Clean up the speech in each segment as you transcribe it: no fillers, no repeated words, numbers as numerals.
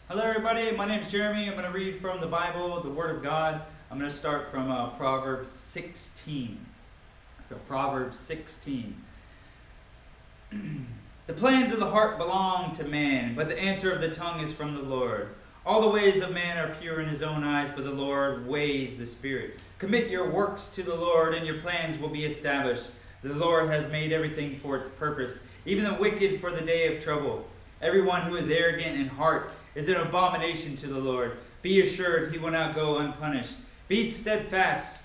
Hello everybody, my name is Jeremy. I'm going to read from the Bible, the Word of God. I'm going to start from Proverbs 16. So Proverbs 16. The plans of the heart belong to man, but the answer of the tongue is from the Lord. All the ways of man are pure in his own eyes, but the Lord weighs the spirit. Commit your works to the Lord, and your plans will be established. The Lord has made everything for its purpose, even the wicked for the day of trouble. Everyone who is arrogant in heart is an abomination to the Lord. Be assured he will not go unpunished. Be steadfast.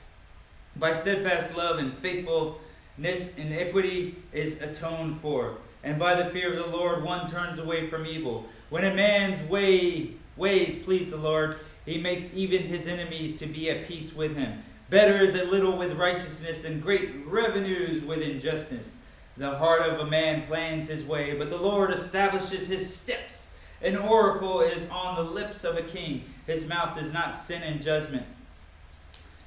By steadfast love and faithfulness, iniquity is atoned for. And by the fear of the Lord, one turns away from evil. When a man's ways please the Lord, he makes even his enemies to be at peace with him. Better is a little with righteousness than great revenues with injustice. The heart of a man plans his way, but the Lord establishes his steps. An oracle is on the lips of a king. His mouth does not sin in judgment.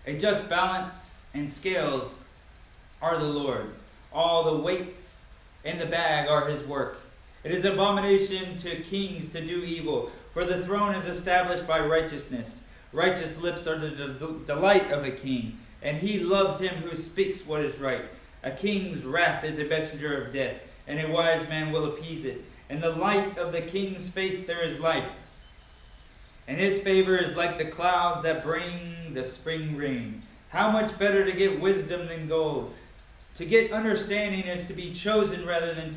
A just balance and scales are the Lord's. All the weights in the bag are his work. It is abomination to kings to do evil, for the throne is established by righteousness. Righteous lips are the delight of a king, and he loves him who speaks what is right. A king's wrath is a messenger of death, and a wise man will appease it. In the light of the king's face there is life, and his favor is like the clouds that bring the spring rain. How much better to get wisdom than gold? To get understanding is to be chosen rather than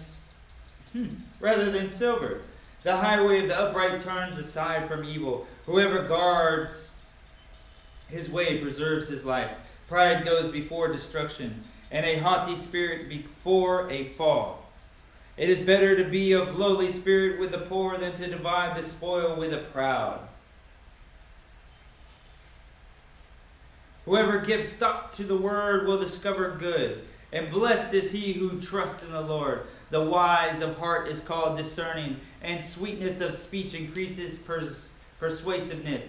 silver. The highway of the upright turns aside from evil. Whoever guards his way preserves his life. Pride goes before destruction, and a haughty spirit before a fall. It is better to be of lowly spirit with the poor than to divide the spoil with the proud. Whoever gives thought to the word will discover good, and blessed is he who trusts in the Lord. The wise of heart is called discerning, and sweetness of speech increases persuasiveness.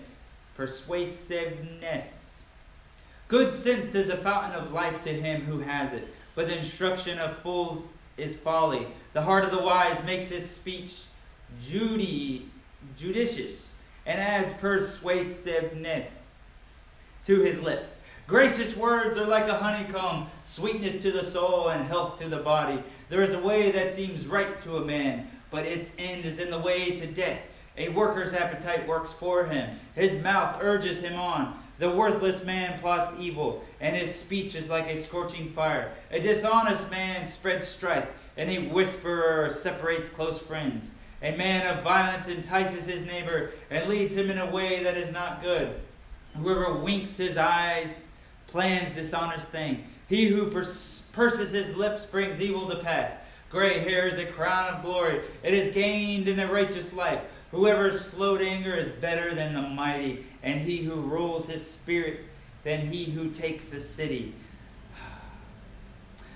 Good sense is a fountain of life to him who has it, but the instruction of fools is folly. The heart of the wise makes his speech judicious, and adds persuasiveness to his lips. Gracious words are like a honeycomb, sweetness to the soul and health to the body. There is a way that seems right to a man, but its end is in the way to death. A worker's appetite works for him. His mouth urges him on. The worthless man plots evil, and his speech is like a scorching fire. A dishonest man spreads strife, and a whisperer separates close friends. A man of violence entices his neighbor, and leads him in a way that is not good. Whoever winks his eyes plans dishonest thing. He who purses his lips brings evil to pass. Gray hair is a crown of glory. It is gained in a righteous life. Whoever is slow to anger is better than the mighty, and he who rules his spirit than he who takes the city.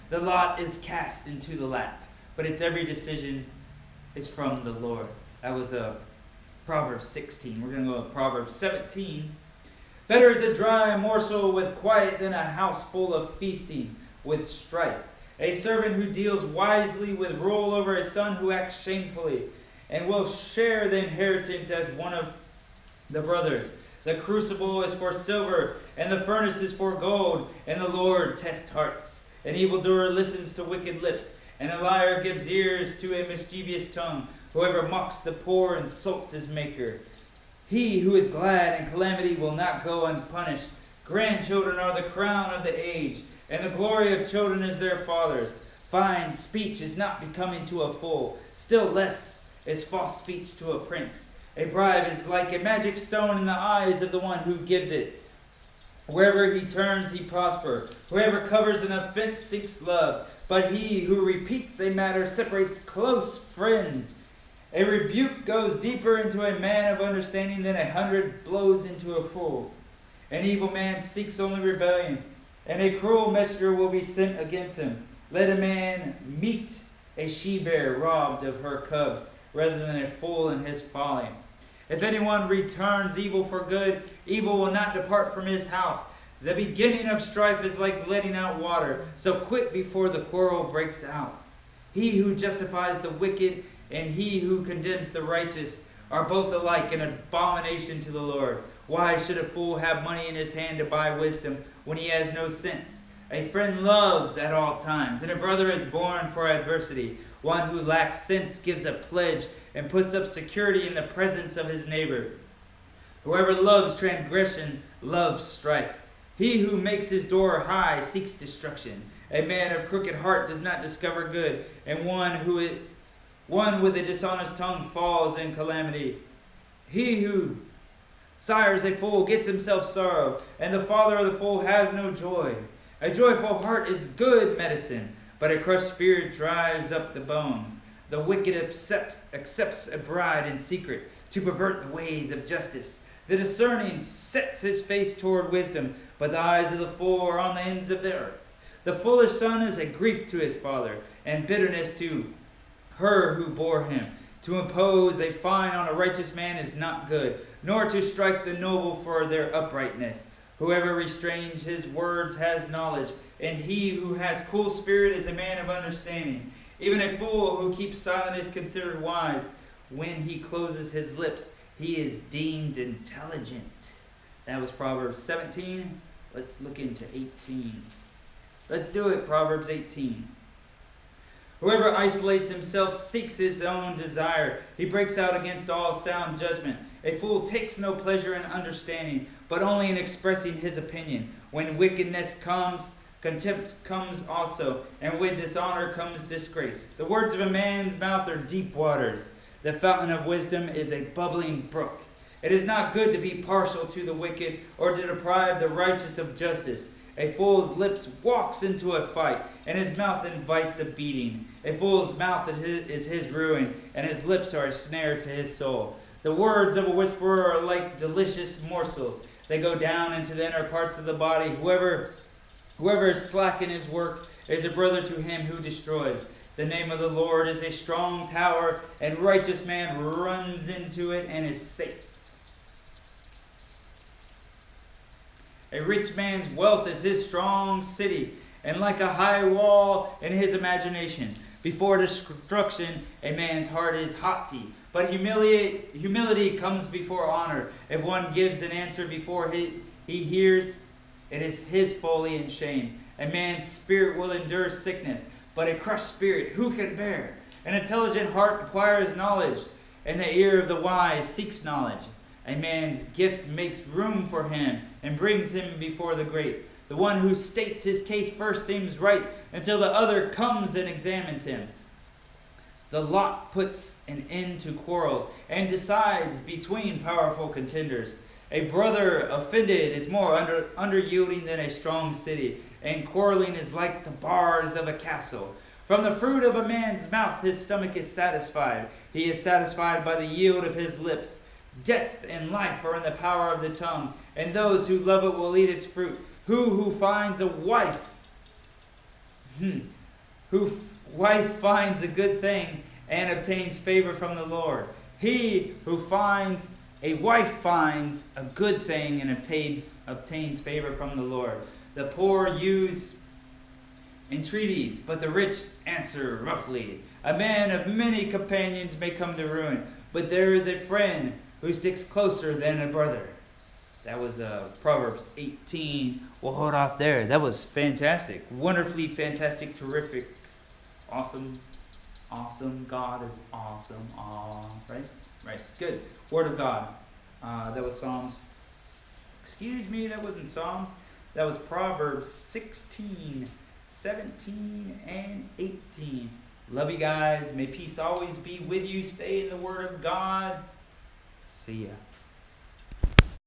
The lot is cast into the lap, but its every decision is from the Lord. That was Proverbs 16. We're going to go to Proverbs 17. Better is a dry morsel with quiet than a house full of feasting with strife. A servant who deals wisely will rule over a son who acts shamefully, and will share the inheritance as one of the brothers. The crucible is for silver, and the furnace is for gold, and the Lord tests hearts. An evildoer listens to wicked lips, and a liar gives ears to a mischievous tongue. Whoever mocks the poor insults his maker. He who is glad in calamity will not go unpunished. Grandchildren are the crown of the age, and the glory of children is their fathers. Fine speech is not becoming to a fool, still less is false speech to a prince. A bribe is like a magic stone in the eyes of the one who gives it. Wherever he turns, he prospers. Whoever covers an offense seeks love, but he who repeats a matter separates close friends. A rebuke goes deeper into a man of understanding than 100 blows into a fool. An evil man seeks only rebellion, and a cruel messenger will be sent against him. Let a man meet a she-bear robbed of her cubs, rather than a fool in his folly. If anyone returns evil for good, evil will not depart from his house. The beginning of strife is like letting out water, so quit before the quarrel breaks out. He who justifies the wicked and he who condemns the righteous are both alike an abomination to the Lord. Why should a fool have money in his hand to buy wisdom when he has no sense? A friend loves at all times, and a brother is born for adversity. One who lacks sense gives a pledge and puts up security in the presence of his neighbor. Whoever loves transgression loves strife. He who makes his door high seeks destruction. A man of crooked heart does not discover good, and one with a dishonest tongue falls in calamity. He who sires a fool gets himself sorrow, and the father of the fool has no joy. A joyful heart is good medicine, but a crushed spirit dries up the bones. The wicked accepts a bride in secret to pervert the ways of justice. The discerning sets his face toward wisdom, but the eyes of the fool are on the ends of the earth. The foolish son is a grief to his father, and bitterness to her who bore him. To impose a fine on a righteous man is not good, nor to strike the noble for their uprightness. Whoever restrains his words has knowledge, and he who has cool spirit is a man of understanding. Even a fool who keeps silent is considered wise. When he closes his lips, he is deemed intelligent. That was Proverbs 17. Let's look into 18. Let's do it, Proverbs 18. Whoever isolates himself seeks his own desire. He breaks out against all sound judgment. A fool takes no pleasure in understanding, but only in expressing his opinion. When wickedness comes, contempt comes also, and with dishonor comes disgrace. The words of a man's mouth are deep waters. The fountain of wisdom is a bubbling brook. It is not good to be partial to the wicked, or to deprive the righteous of justice. A fool's lips walks into a fight, and his mouth invites a beating. A fool's mouth is his ruin, and his lips are a snare to his soul. The words of a whisperer are like delicious morsels. They go down into the inner parts of the body. Whoever is slack in his work is a brother to him who destroys. The name of the Lord is a strong tower, and righteous man runs into it and is safe. A rich man's wealth is his strong city, and like a high wall in his imagination. Before destruction, a man's heart is haughty, but humility comes before honor. If one gives an answer before he hears, it is his folly and shame. A man's spirit will endure sickness, but a crushed spirit who can bear? An intelligent heart acquires knowledge, and the ear of the wise seeks knowledge. A man's gift makes room for him and brings him before the great. The one who states his case first seems right until the other comes and examines him. The lot puts an end to quarrels and decides between powerful contenders. A brother offended is more underyielding than a strong city, and quarreling is like the bars of a castle. From the fruit of a man's mouth his stomach is satisfied. He is satisfied by the yield of his lips. Death and life are in the power of the tongue, and those who love it will eat its fruit. Who finds a wife, wife finds a good thing and obtains favor from the Lord. He who finds a wife finds a good thing and obtains favor from the Lord. The poor use entreaties, but the rich answer roughly. A man of many companions may come to ruin, but there is a friend who sticks closer than a brother. That was Proverbs 18. We'll hold off there. That was fantastic. Wonderfully fantastic, terrific, awesome. God is awesome. Right. Good. Word of God. That was Psalms. Excuse me, that wasn't Psalms. That was Proverbs 16, 17, and 18. Love you guys. May peace always be with you. Stay in the Word of God. See ya.